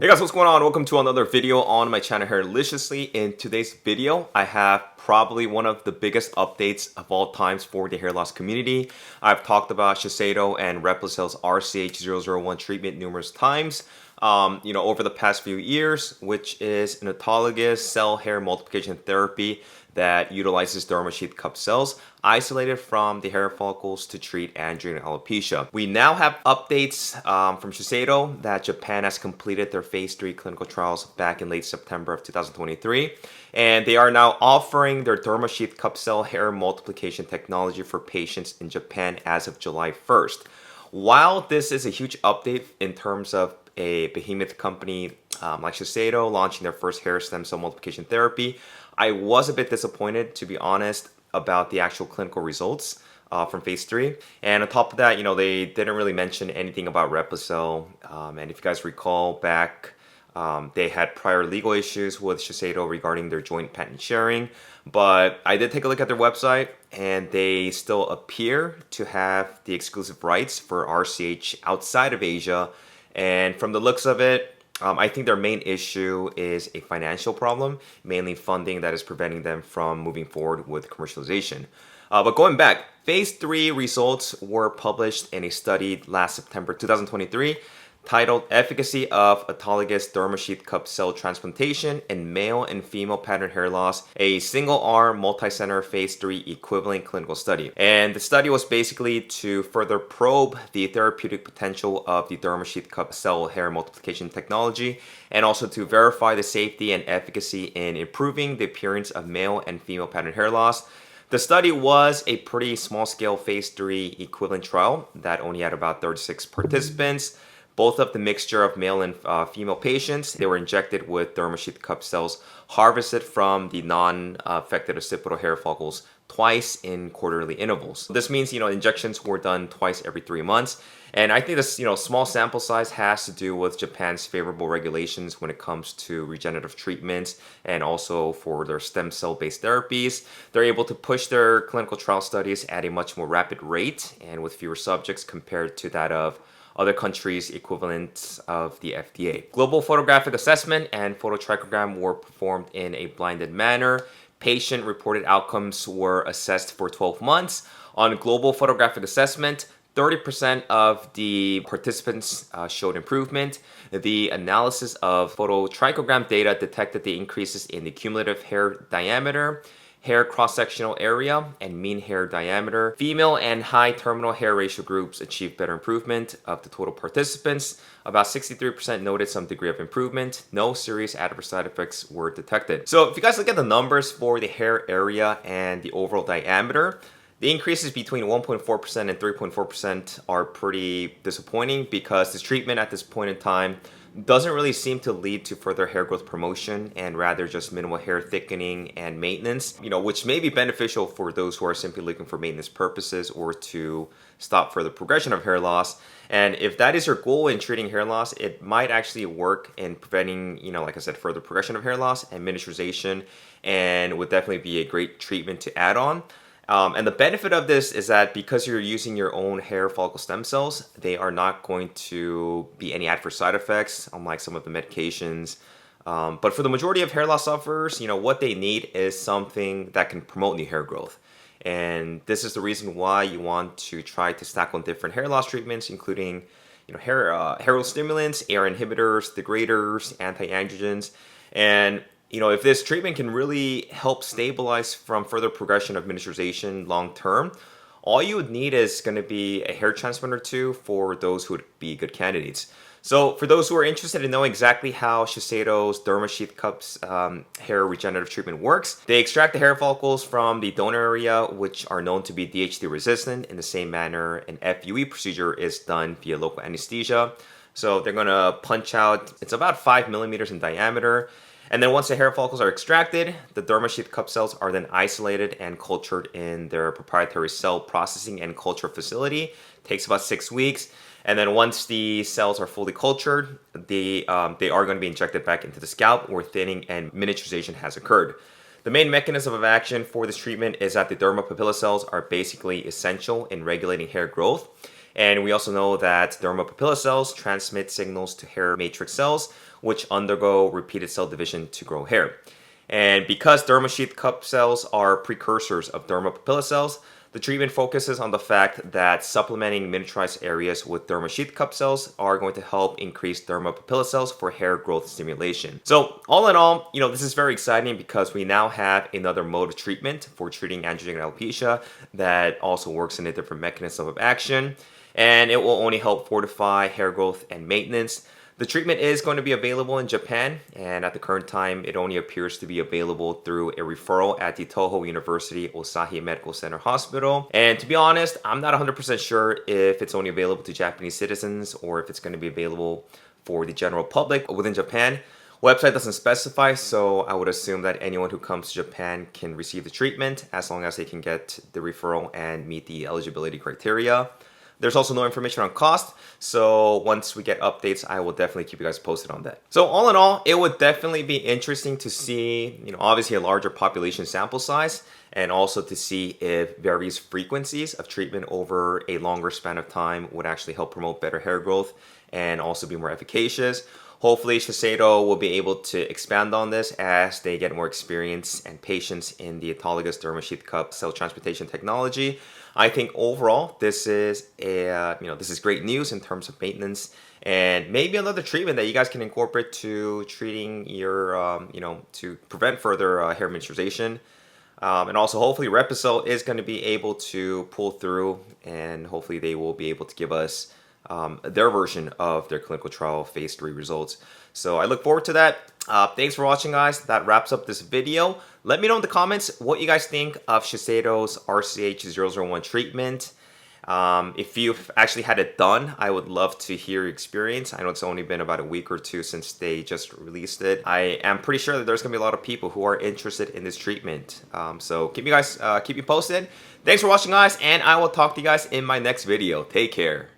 Hey guys, what's going on? Welcome to another video on my channel Hairliciously. In today's video, I have probably one of the biggest updates of all times for the hair loss community. I've talked about Shiseido and Replicel's RCH001 treatment numerous times, over the past few years, which is an autologous cell hair multiplication therapy that utilizes dermal sheath cup cells isolated from the hair follicles to treat androgen alopecia. We now have updates from Shiseido that Japan has completed their phase 3 clinical trials back in late September of 2023, and they are now offering their dermal sheath cup cell hair multiplication technology for patients in Japan as of July 1st. While this is a huge update in terms of a behemoth company like Shiseido launching their first hair stem cell multiplication therapy, I was a bit disappointed, to be honest, about the actual clinical results from phase 3. And on top of that, they didn't really mention anything about Replicel. And if you guys recall back, they had prior legal issues with Shiseido regarding their joint patent sharing. But I did take a look at their website, and they still appear to have the exclusive rights for RCH outside of Asia. And from the looks of it, I think their main issue is a financial problem, mainly funding that is preventing them from moving forward with commercialization. But going back, phase 3 results were published in a study last September 2023 titled Efficacy of Autologous Dermal Sheath Cup Cell Transplantation in Male and Female Pattern Hair Loss, a single-arm, multi-center phase 3 equivalent clinical study. And the study was basically to further probe the therapeutic potential of the dermal sheath cup cell hair multiplication technology, and also to verify the safety and efficacy in improving the appearance of male and female pattern hair loss. The study was a pretty small-scale phase 3 equivalent trial that only had about 36 participants. Both of the mixture of male and female patients, they were injected with dermal sheath cup cells harvested from the non-affected occipital hair follicles twice in quarterly intervals. This means, injections were done twice every 3 months. And I think this, small sample size has to do with Japan's favorable regulations when it comes to regenerative treatments and also for their stem cell-based therapies. They're able to push their clinical trial studies at a much more rapid rate and with fewer subjects compared to that of other countries' equivalents of the FDA. Global photographic assessment and phototrichogram were performed in a blinded manner. Patient-reported outcomes were assessed for 12 months. On global photographic assessment, 30% of the participants showed improvement. The analysis of phototrichogram data detected the increases in the cumulative hair diameter, hair cross-sectional area, and mean hair diameter. Female and high terminal hair ratio groups achieved better improvement. Of the total participants, about 63% noted some degree of improvement. No serious adverse side effects were detected. So if you guys look at the numbers for the hair area and the overall diameter, the increases between 1.4% and 3.4% are pretty disappointing because this treatment at this point in time doesn't really seem to lead to further hair growth promotion and rather just minimal hair thickening and maintenance, which may be beneficial for those who are simply looking for maintenance purposes or to stop further progression of hair loss. And if that is your goal in treating hair loss, it might actually work in preventing, like I said, further progression of hair loss and miniaturization, and would definitely be a great treatment to add on. And the benefit of this is that because you're using your own hair follicle stem cells, they are not going to be any adverse side effects, unlike some of the medications. But for the majority of hair loss sufferers, what they need is something that can promote new hair growth. And this is the reason why you want to try to stack on different hair loss treatments, including hair growth stimulants, AR inhibitors, degraders, anti-androgens. And if this treatment can really help stabilize from further progression of miniaturization long term, all you would need is going to be a hair transplant or two for those who would be good candidates. So for those who are interested in knowing exactly how Shiseido's dermal sheath cups hair regenerative treatment works, they extract the hair follicles from the donor area, which are known to be DHT resistant, in the same manner an FUE procedure is done via local anesthesia. So they're going to punch out, it's about 5 millimeters in diameter. And then once the hair follicles are extracted, the dermal sheath cup cells are then isolated and cultured in their proprietary cell processing and culture facility. It takes about 6 weeks. And then once the cells are fully cultured, they are going to be injected back into the scalp where thinning and miniaturization has occurred. The main mechanism of action for this treatment is that the dermal papilla cells are basically essential in regulating hair growth. And we also know that dermapapilla cells transmit signals to hair matrix cells, which undergo repeated cell division to grow hair. And because dermal sheath cup cells are precursors of dermapapilla cells, the treatment focuses on the fact that supplementing miniaturized areas with dermal sheath cup cells are going to help increase dermapapilla cells for hair growth stimulation. So all in all, this is very exciting because we now have another mode of treatment for treating androgenetic alopecia that also works in a different mechanism of action, and it will only help fortify hair growth and maintenance. The treatment is going to be available in Japan, and at the current time, it only appears to be available through a referral at the Toho University Osahi Medical Center Hospital. And to be honest, I'm not 100% sure if it's only available to Japanese citizens or if it's going to be available for the general public within Japan. Website doesn't specify, so I would assume that anyone who comes to Japan can receive the treatment as long as they can get the referral and meet the eligibility criteria. There's also no information on cost, so once we get updates, I will definitely keep you guys posted on that. So all in all, it would definitely be interesting to see, obviously a larger population sample size, and also to see if various frequencies of treatment over a longer span of time would actually help promote better hair growth and also be more efficacious. Hopefully Shiseido will be able to expand on this as they get more experience and patience in the autologous dermal sheath cup cell transplantation technology. I think overall this is this is great news in terms of maintenance and maybe another treatment that you guys can incorporate to treating your to prevent further hair miniaturization. And also hopefully Repsol is going to be able to pull through, and hopefully they will be able to give us their version of their clinical trial phase 3 results. So I look forward to that. Thanks for watching, guys. That wraps up this video. Let me know in the comments what you guys think of Shiseido's RCH001 treatment. If you've actually had it done, I would love to hear your experience. I know it's only been about a week or two since they just released it. I am pretty sure that there's gonna be a lot of people who are interested in this treatment. So keep you posted. Thanks for watching, guys, and I will talk to you guys in my next video. Take care.